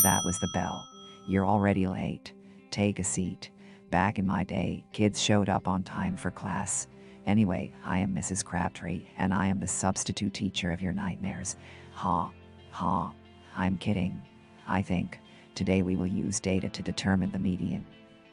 That was the bell. You're already late. Take a seat. Back in my day, kids showed up on time for class. Anyway, I am Mrs. Crabtree, and I am the substitute teacher of your nightmares. Ha. Ha. I'm kidding. I think. Today we will use data to determine the median.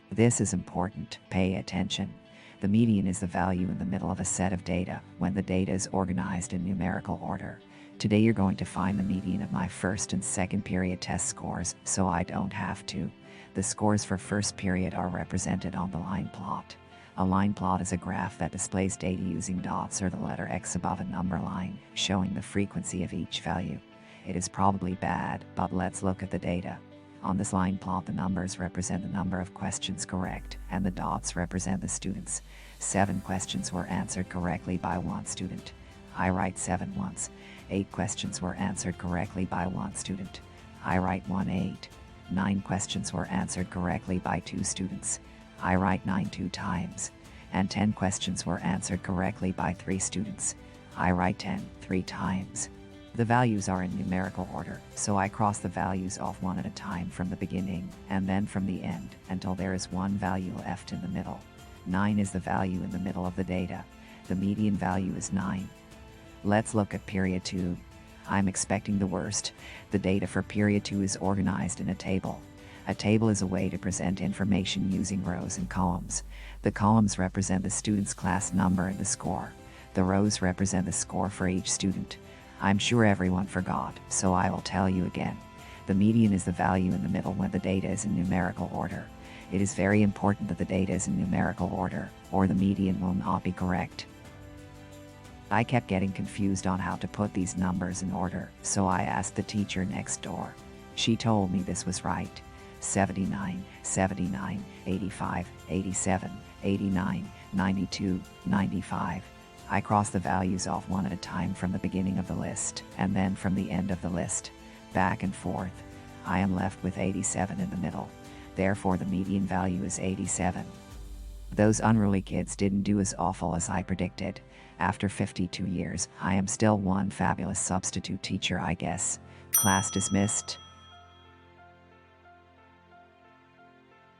This is important. Pay attention. The median is the value in the middle of a set of data when the data is organized in numerical order. Today you're going to find the median of my first and second period test scores, so I don't have to. The scores for first period are represented on the line plot. A line plot is a graph that displays data using dots or the letter X above a number line, showing the frequency of each value. It is probably bad, but let's look at the data. On this line plot, the numbers represent the number of questions correct, and the dots represent the students. 7 questions were answered correctly by 1 student. I write 7 once. 8 questions were answered correctly by 1 student. I write 1 8. 9 questions were answered correctly by 2 students. I write 9 2 times. And 10 questions were answered correctly by 3 students. I write 10 3 times. The values are in numerical order, so I cross the values off one at a time from the beginning and then from the end until there is one value left in the middle. 9 is the value in the middle of the data. The median value is 9. Let's look at period 2. I'm expecting the worst. The data for period 2 is organized in a table. A table is a way to present information using rows and columns. The columns represent the student's class number and the score. The rows represent the score for each student. I'm sure everyone forgot, so I will tell you again. The median is the value in the middle when the data is in numerical order. It is very important that the data is in numerical order, or the median will not be correct. I kept getting confused on how to put these numbers in order, so I asked the teacher next door. She told me this was right. 79, 79, 85, 87, 89, 92, 95. I cross the values off one at a time from the beginning of the list, and then from the end of the list. Back and forth. I am left with 87 in the middle. Therefore the median value is 87. Those unruly kids didn't do as awful as I predicted. After 52 years, I am still one fabulous substitute teacher, I guess. Class dismissed.